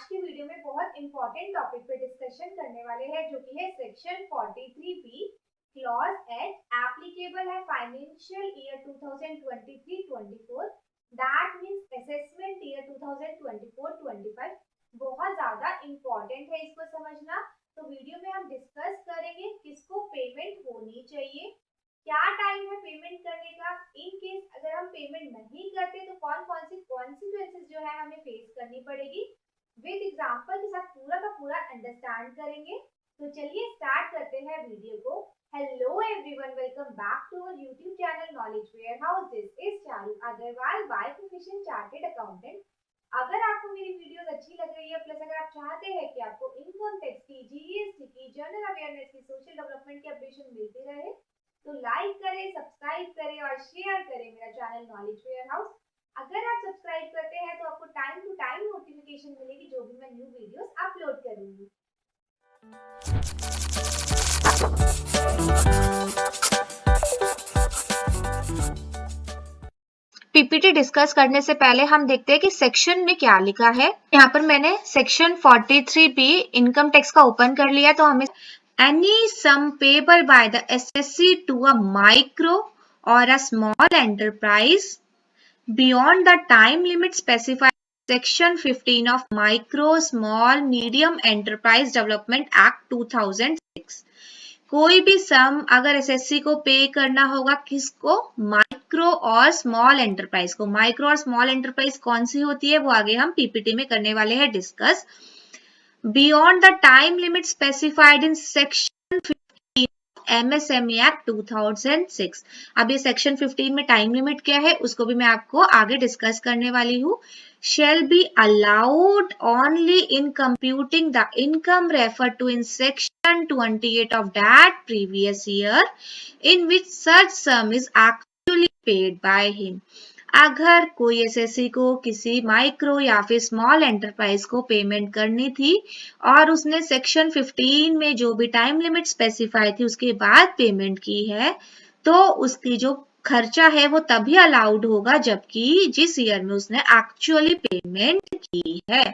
आज की वीडियो में बहुत इंपॉर्टेंट टॉपिक पे डिस्कशन करने वाले हैं जो कि है section 43B clause eight applicable है financial year 2023-24 that means assessment year 2024-25। बहुत ज्यादा इंपॉर्टेंट है इसको समझना। तो वीडियो में हम डिस्कस करेंगे किसको पेमेंट होनी चाहिए, क्या टाइम है पेमेंट करने का, इन केस अगर हम पेमेंट नहीं करते तो कौन कौन सी कॉन्सिक्वेंसेस जो है हमें फेस करनी पड़ेगी, विद एग्जांपल के साथ पूरा का पूरा अंडरस्टैंड करेंगे। तो चलिए स्टार्ट करते हैं वीडियो को। Hello everyone, welcome back to our YouTube channel knowledge warehouse. This is Charu Agarwal by profession chartered accountant. अगर आपको मेरी वीडियोस अच्छी लग रही है, प्लस अगर आप चाहते हैं कि आपको इनकम टैक्स की, जीएसटी की, जनरल अवेयरनेस की, सोशल डेवलपमेंट की अपडेशन मिलती रहे, तो लाइक करें, सब्सक्राइब करें और शेयर करें मेरा चैनल नॉलेज वेयरहाउस। अगर आप सब्सक्राइब करते हैं तो आपको टाइम टू टाइम नोटिफिकेशन मिलेगी जो भी मैं न्यू वीडियोस अपलोड करूंगी। पीपीटी डिस्कस करने से पहले हम देखते हैं कि सेक्शन में क्या लिखा है। यहाँ पर मैंने सेक्शन 43B इनकम टैक्स का ओपन कर लिया। तो हमें any sum payable by the SSC to a micro or a small enterprise beyond the time limit specified in section 15 of Micro, Small, Medium Enterprise Development Act 2006। कोई भी सम अगर SSC को पे करना होगा, किसको? माइक्रो और स्मॉल एंटरप्राइज को। माइक्रो और स्मॉल एंटरप्राइज कौन सी होती है वो आगे हम पीपीटी में करने वाले हैं discuss. Beyond the time limit specified in section 15 MSME act 2006। अब ये सेक्शन 15 में टाइम लिमिट क्या है उसको भी मैं आपको आगे डिस्कस करने वाली हूँ। Shall be allowed only in computing the income referred to in section 28 of that previous year in which such sum is actually paid by him। अगर कोई एसएससी को किसी माइक्रो या फिर स्मॉल एंटरप्राइज को पेमेंट करनी थी और उसने सेक्शन 15 में जो भी टाइम लिमिट स्पेसिफाई थी उसके बाद पेमेंट की है, तो उसकी जो खर्चा है वो तभी अलाउड होगा जबकि जिस ईयर में उसने एक्चुअली पेमेंट की है।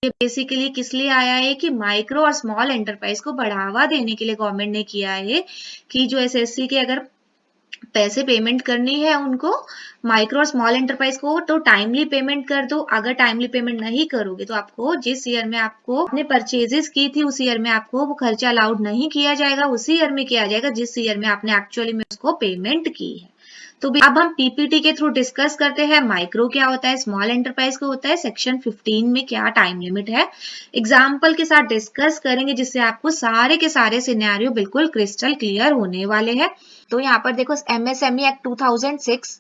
ये बेसिकली किस लिए आया है कि माइक्रो और स्मॉल एंटरप्राइज को बढ़ावा देने के लिए गवर्नमेंट ने किया है कि जो एसएससी के अगर पैसे पेमेंट करनी है उनको, माइक्रो और स्मॉल एंटरप्राइज को, तो टाइमली पेमेंट कर दो। अगर टाइमली पेमेंट नहीं करोगे तो आपको जिस ईयर में आपको अपने परचेजेस की थी उस ईयर में आपको वो खर्चा अलाउड नहीं किया जाएगा, उसी ईयर में किया जाएगा जिस ईयर में आपने एक्चुअली में उसको पेमेंट की है। तो अब हम पीपीटी के थ्रू डिस्कस करते हैं माइक्रो क्या होता है, स्मॉल एंटरप्राइज को होता है, सेक्शन 15 में क्या टाइम लिमिट है, एग्जाम्पल के साथ डिस्कस करेंगे जिससे आपको सारे के सारे सिनेरियो बिल्कुल क्रिस्टल क्लियर होने वाले हैं। तो यहाँ पर देखो एमएसएमई एक्ट 2006,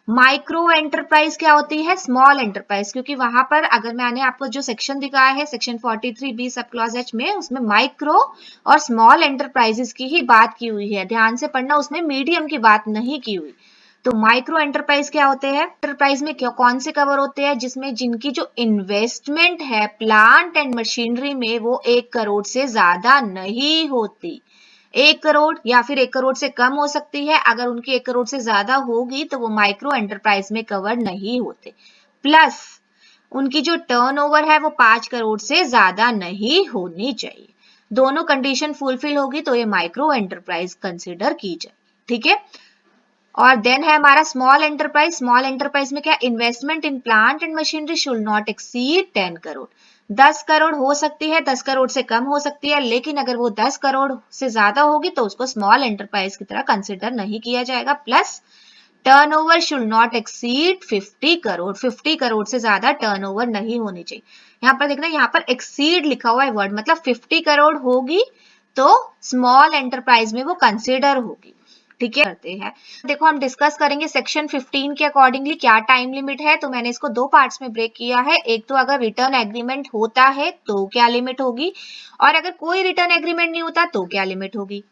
माइक्रो एंटरप्राइज क्या होती है, स्मॉल एंटरप्राइज, क्योंकि वहां पर अगर मैंने आपको जो सेक्शन दिखाया है section 43B sub clause H में, उसमें माइक्रो और स्मॉल एंटरप्राइजेस की ही बात की हुई है। ध्यान से पढ़ना, उसमें मीडियम की बात नहीं की हुई। तो माइक्रो एंटरप्राइज क्या होते हैं, एंटरप्राइज में कौन से कवर होते हैं, जिसमें जिनकी जो इन्वेस्टमेंट है प्लांट एंड मशीनरी में वो 1 करोड़ से ज्यादा नहीं होती। 1 करोड़ या फिर 1 करोड़ से कम हो सकती है, अगर उनकी 1 करोड़ से ज्यादा होगी तो वो माइक्रो एंटरप्राइज में कवर नहीं होते। प्लस उनकी जो टर्नओवर है वो 5 करोड़ से ज्यादा नहीं होनी चाहिए। दोनों कंडीशन फुलफिल होगी तो ये माइक्रो एंटरप्राइज कंसिडर की जाए। ठीक है। और देन है हमारा स्मॉल एंटरप्राइज। स्मॉल एंटरप्राइज में क्या, investment in plant and machinery should not exceed 10 crore. 10 crore हो सकती है, 10 करोड़ से कम हो सकती है, लेकिन अगर वो 10 करोड़ से ज्यादा होगी तो उसको स्मॉल एंटरप्राइज की तरह कंसिडर नहीं किया जाएगा। Plus turnover should not exceed 50 crore. 50 crore से ज्यादा टर्नओवर नहीं होनी चाहिए। यहाँ पर देखना, यहाँ पर एक्सीड लिखा हुआ है वर्ड, मतलब 50 करोड़ होगी तो स्मॉल एंटरप्राइज में वो कंसिडर होगी। ठीक है, करते हैं। देखो हम डिस्कस करेंगे सेक्शन 15 के अकॉर्डिंगली क्या टाइम लिमिट है। तो मैंने इसको 2 पार्ट्स में ब्रेक किया है। एक तो अगर रिटर्न एग्रीमेंट होता है तो क्या लिमिट होगी, और अगर कोई रिटर्न एग्रीमेंट नहीं होता तो क्या लिमिट होगी।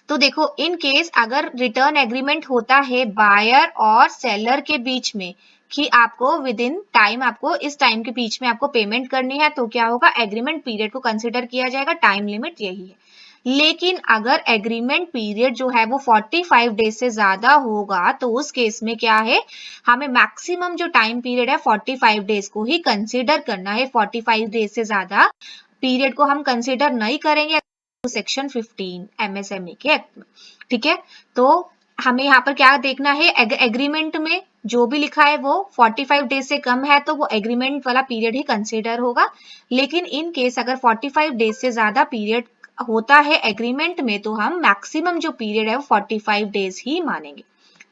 तो देखो, इन केस अगर रिटर्न एग्रीमेंट होता है बायर और सेलर के बीच में कि आपको विद इन टाइम, आपको इस टाइम के बीच में आपको पेमेंट करनी है, तो क्या होगा, एग्रीमेंट पीरियड को कंसिडर किया जाएगा। टाइम लिमिट यही है। लेकिन अगर एग्रीमेंट पीरियड जो है वो 45 डेज से ज्यादा होगा तो उस केस में क्या है, हमें मैक्सिमम जो टाइम पीरियड है 45 डेज को ही कंसीडर करना है। 45 डेज से ज्यादा पीरियड को हम कंसीडर नहीं करेंगे सेक्शन 15 एमएसएमई के एक्ट में। ठीक है, तो हमें यहाँ पर क्या देखना है, एग्रीमेंट में जो भी लिखा है वो 45 डेज से कम है तो वो एग्रीमेंट वाला पीरियड ही कंसीडर होगा। लेकिन इन केस अगर 45 डेज से ज्यादा पीरियड होता है एग्रीमेंट में तो हम मैक्सिमम जो पीरियड है वो 45 डेज ही मानेंगे।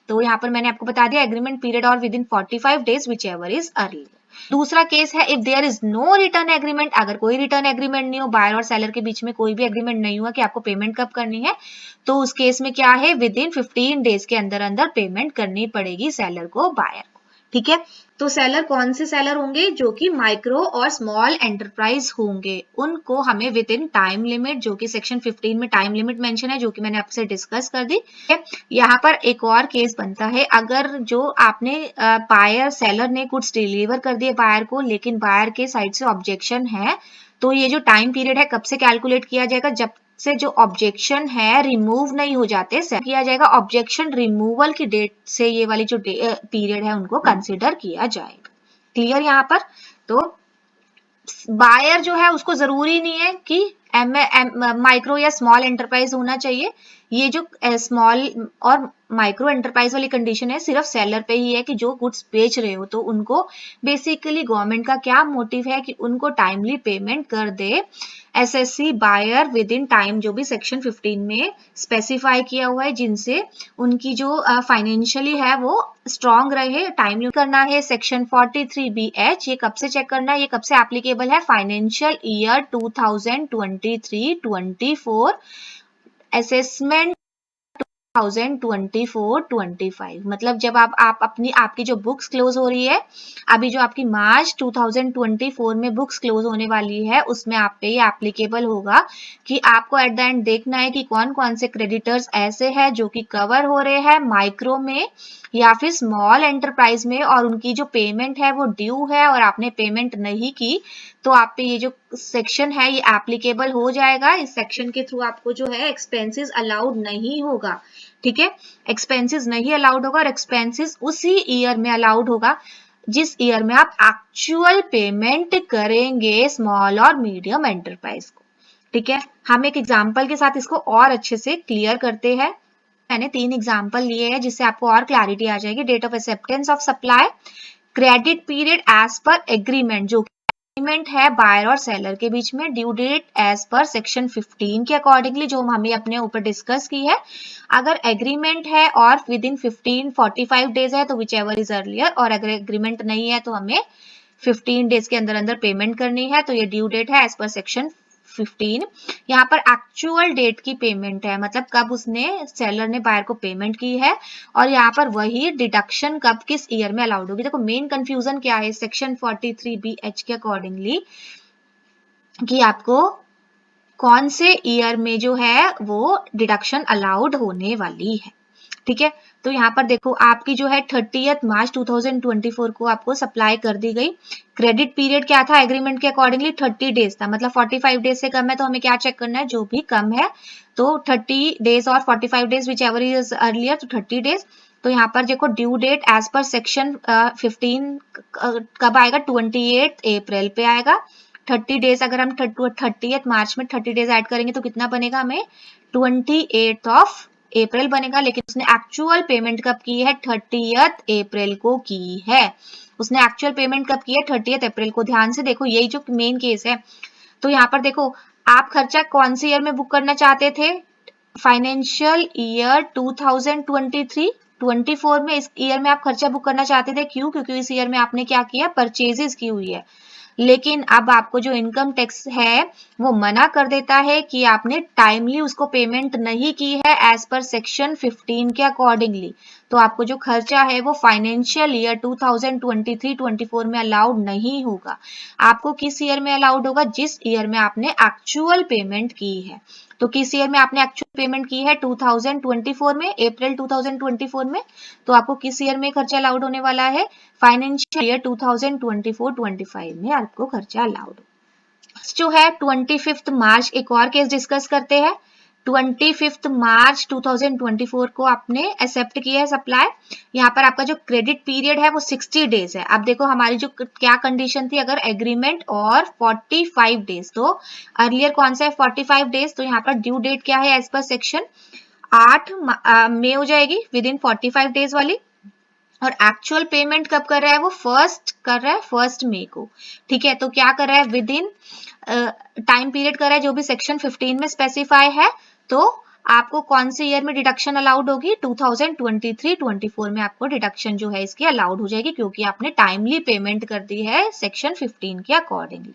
तो यहाँ पर मैंने आपको बता दिया एग्रीमेंट पीरियड और within 45 days whichever is early. दूसरा केस है if there is no return agreement, अगर कोई रिटर्न एग्रीमेंट नहीं हो, बायर और सेलर के बीच में कोई भी एग्रीमेंट नहीं हुआ कि आपको पेमेंट कब करनी है, तो उस केस में क्या है, विद इन 15 डेज के अंदर अंदर पेमेंट करनी पड़ेगी सेलर को, बायर को। ठीक है, तो सेलर कौन से सेलर होंगे, जो कि माइक्रो और स्मॉल एंटरप्राइज होंगे, उनको हमें विद इन टाइम लिमिट, जो कि सेक्शन 15 में टाइम लिमिट मेंशन है, जो कि मैंने आपसे डिस्कस कर दी। यहाँ पर एक और केस बनता है, अगर जो आपने बायर सेलर ने गुड्स डिलीवर कर दिए बायर को, लेकिन बायर के साइड से ऑब्जेक्शन है, तो ये जो टाइम पीरियड है कब से कैलकुलेट किया जाएगा, जब से जो ऑब्जेक्शन है रिमूव नहीं हो जाते किया जाएगा, ऑब्जेक्शन रिमूवल की डेट से ये वाली जो पीरियड है उनको कंसिडर किया जाएगा। क्लियर यहाँ पर? तो बायर जो है उसको जरूरी नहीं है कि माइक्रो या स्मॉल एंटरप्राइज होना चाहिए। ये जो स्मॉल और माइक्रो एंटरप्राइज वाली कंडीशन है सिर्फ सेलर पे ही है कि जो गुड्स बेच रहे हो तो उनको बेसिकली गवर्नमेंट का क्या मोटिव है कि उनको टाइमली पेमेंट कर दे SSC buyer within time, जो भी सेक्शन 15 में स्पेसिफाई किया हुआ है, जिनसे उनकी जो फाइनेंशियली है वो स्ट्रॉन्ग रहे। टाइमली करना है सेक्शन 43BH, ये कब से चेक करना है, ये कब से एप्लीकेबल है, फाइनेंशियल ईयर 2023-24 असेसमेंट 2024-25, मतलब जब आप अपनी आपकी जो बुक्स क्लोज हो रही है, अभी जो आपकी मार्च 2024 में बुक्स क्लोज होने वाली है, उसमें आप पे ये एप्लीकेबल होगा कि आपको एट द एंड देखना है कि कौन कौन से क्रेडिटर्स ऐसे हैं जो कि कवर हो रहे हैं माइक्रो में या फिर स्मॉल एंटरप्राइज में, और उनकी जो पेमेंट है वो ड्यू है और आपने पेमेंट नहीं की, तो आप पे ये जो सेक्शन है ये एप्लीकेबल हो जाएगा। इस सेक्शन के थ्रू आपको जो है एक्सपेंसेस अलाउड नहीं होगा। ठीक है, एक्सपेंसेस नहीं अलाउड होगा, और एक्सपेंसेस उसी ईयर में अलाउड होगा जिस ईयर में आप एक्चुअल पेमेंट करेंगे स्मॉल और मीडियम एंटरप्राइज को। ठीक है, हम एक एग्जांपल के साथ इसको और अच्छे से क्लियर करते हैं। मैंने 3 एग्जांपल लिए हैं जिससे आपको और क्लैरिटी आ जाएगी। Date of acceptance of supply, credit period as per agreement, जो एग्रीमेंट है बायर और सेलर के बीच में, due date as per section 15 के अकॉर्डिंगली, जो हमने अपने ऊपर डिस्कस की है। अगर एग्रीमेंट है और विद इन 45 डेज है तो विच एवर इज अर्लियर, और अगर एग्रीमेंट नहीं है तो हमें 15 डेज के अंदर अंदर पेमेंट करनी है, तो ये ड्यू डेट है एज पर सेक्शन 15। यहाँ पर एक्चुअल डेट की पेमेंट है, मतलब कब उसने सेलर ने बायर को पेमेंट की है, और यहाँ पर वही डिडक्शन कब किस ईयर में अलाउड होगी। देखो मेन कंफ्यूजन क्या है सेक्शन 43BH के अकॉर्डिंगली, कि आपको कौन से ईयर में जो है वो डिडक्शन अलाउड होने वाली है। ठीक है, तो यहाँ पर देखो आपकी जो है 30 मार्च 2024 को आपको सप्लाई कर दी गई। क्रेडिट पीरियड क्या था एग्रीमेंट के अकॉर्डिंगली, 30 डेज था, मतलब 45 डेज से कम है तो हमें क्या चेक करना है, जो भी कम है, तो 30 डेज और 45 days whichever is earlier, तो 30 डेज। तो यहाँ पर देखो due date as per section 15 कब आएगा, 28 अप्रैल पे आएगा। 30 डेज अगर हम 30 मार्च में 30 डेज ऐड करेंगे तो कितना बनेगा, हमें 28 ऑफ अप्रैल बनेगा। लेकिन उसने एक्चुअल पेमेंट कब की है, 30 अप्रैल को की है। उसने एक्चुअल पेमेंट कब की है, 30 अप्रैल को। ध्यान से देखो यही जो मेन केस है। तो यहाँ पर देखो आप खर्चा कौन से ईयर में बुक करना चाहते थे, फाइनेंशियल ईयर 2023-24 में, इस ईयर में आप खर्चा बुक करना चाहते थे। क्यों? क्योंकि इस ईयर में आपने क्या किया, परचेजेस की हुई है। लेकिन अब आपको जो इनकम टैक्स है वो मना कर देता है कि आपने टाइमली उसको पेमेंट नहीं की है एज पर सेक्शन 15 के अकॉर्डिंगली, तो आपको जो खर्चा है वो फाइनेंशियल ईयर 2023-24 में अलाउड नहीं होगा। आपको किस ईयर में अलाउड होगा, जिस ईयर में आपने एक्चुअल पेमेंट की है। तो किस ईयर में आपने एक्चुअल पेमेंट की है, 2024 में, अप्रैल 2024 में, तो आपको किस ईयर में खर्चा अलाउड होने वाला है, फाइनेंशियल ईयर 2024-25 में आपको खर्चा अलाउड। जो है 25 मार्च एक और केस डिस्कस करते हैं। 25 मार्च 2024 को आपने एक्सेप्ट किया है सप्लाई। यहाँ पर आपका जो क्रेडिट पीरियड है वो 60 डेज है। अब देखो हमारी जो क्या कंडीशन थी, अगर एग्रीमेंट और 45 डेज, तो अर्लियर कौन सा है 45 डेज, तो यहाँ पर ड्यू डेट क्या है एज पर सेक्शन 8 मई हो जाएगी विद इन 45 डेज वाली। और एक्चुअल पेमेंट कब कर रहा है वो फर्स्ट मई को। ठीक है, तो क्या कर रहा है विद इन टाइम पीरियड कर रहा है जो भी सेक्शन 15 में स्पेसिफाई है। तो आपको कौन से ईयर में डिडक्शन अलाउड होगी, 2023-24 में आपको डिडक्शन जो है इसकी अलाउड हो जाएगी, क्योंकि आपने टाइमली पेमेंट कर दी है सेक्शन 15 के अकॉर्डिंगली।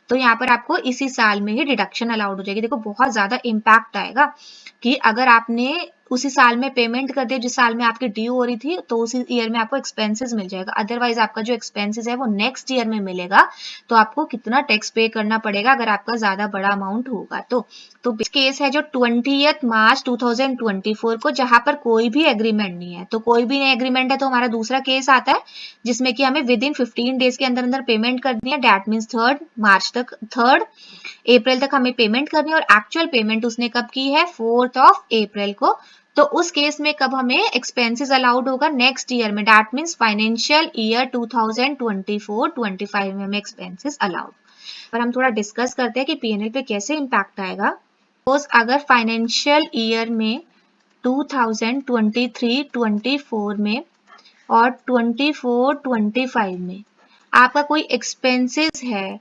तो यहाँ पर आपको इसी साल में ही डिडक्शन अलाउड हो जाएगी। देखो बहुत ज्यादा इम्पैक्ट आएगा कि अगर आपने उसी साल में पेमेंट कर दिया जिस साल में आपकी ड्यू हो रही थी, तो उसी ईयर में आपको एक्सपेंसेस मिल जाएगा। अदरवाइज आपका जो एक्सपेंसेस है वो नेक्स्ट ईयर में मिलेगा, तो आपको कितना टैक्स पे करना पड़ेगा अगर आपका ज्यादा बड़ा अमाउंट होगा तो केस है जो 20 मार्च 2024 को, जहां पर कोई भी एग्रीमेंट नहीं है। तो कोई भी नहीं एग्रीमेंट है तो हमारा दूसरा केस आता है जिसमें कि हमें विद इन 15 डेज के अंदर अंदर पेमेंट करनी है। डेट मीन्स 3 अप्रैल तक हमें पेमेंट करनी है, और एक्चुअल पेमेंट उसने कब की है 4 अप्रैल को। तो उस केस में कब हमें एक्सपेंसेस अलाउड होगा, नेक्स्ट ईयर में, डेट मीन्स फाइनेंशियल ईयर 2024-25 में हमें एक्सपेंसेस अलाउड। पर हम थोड़ा डिस्कस करते हैं कि पीएनएल पे कैसे इम्पैक्ट आएगा। सपोज अगर फाइनेंशियल ईयर में 2023-24 में और 24-25 में आपका कोई एक्सपेंसेस है,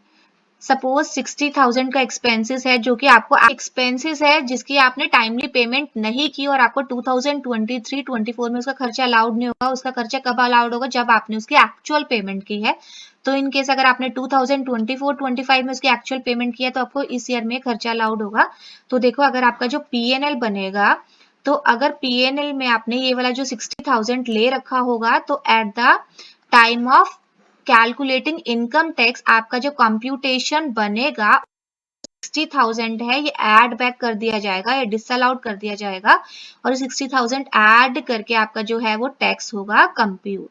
सपोज 60,000 का एक्सपेंसेस है, जो कि आपको एक्सपेंसेस है जिसकी आपने टाइमली पेमेंट नहीं की, और आपको 2023-24 में उसका खर्चा अलाउड नहीं होगा। उसका खर्चा कब अलाउड होगा, जब आपने उसकी एक्चुअल पेमेंट की है। तो इन केस अगर आपने 2024-25 में उसकी एक्चुअल पेमेंट किया तो आपको इस ईयर में खर्चा अलाउड होगा। तो देखो अगर आपका जो पीएनएल बनेगा, तो अगर पीएनएल में आपने ये वाला जो 60,000 ले रखा होगा, तो at the time of calculating income tax आपका जो कंप्यूटेशन बनेगा 60,000 है, ये ऐड बैक कर दिया जाएगा या डिसअलाउड कर दिया जाएगा, और 60,000 ऐड करके आपका जो है वो टैक्स होगा कंप्यूट।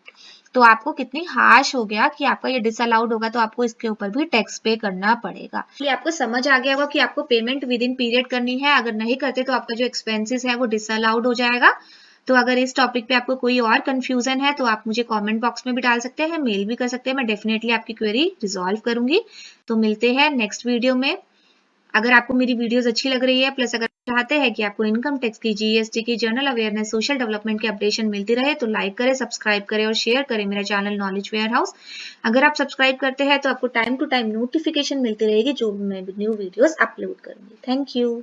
तो आपको कितनी हार्श हो गया कि आपका ये डिसअलाउड होगा, तो आपको इसके ऊपर भी टैक्स पे करना पड़ेगा। इसलिए आपको समझ आ गया होगा कि आपको पेमेंट विद इन पीरियड करनी है, अगर नहीं करते तो आपका जो एक्सपेंसेस है वो डिसअलाउड हो जाएगा। तो अगर इस टॉपिक पे आपको कोई और कंफ्यूजन है तो आप मुझे कमेंट बॉक्स में भी डाल सकते हैं, मेल भी कर सकते हैं, मैं डेफिनेटली आपकी क्वेरी रिजॉल्व करूंगी। तो मिलते हैं नेक्स्ट वीडियो में। अगर आपको मेरी वीडियोस अच्छी लग रही है, प्लस अगर चाहते हैं कि आपको इनकम टैक्स की, जीएसटी की, जनरल अवेयरनेस, सोशल डेवलपमेंट की अपडेशन मिलती रहे, तो लाइक करें, सब्सक्राइब करें और शेयर करें मेरा चैनल नॉलेज वेयर हाउस। अगर आप सब्सक्राइब करते हैं तो आपको टाइम टू टाइम नोटिफिकेशन मिलती रहेगी जो भी मैं न्यू वीडियोस अपलोड करूंगी। Thank you.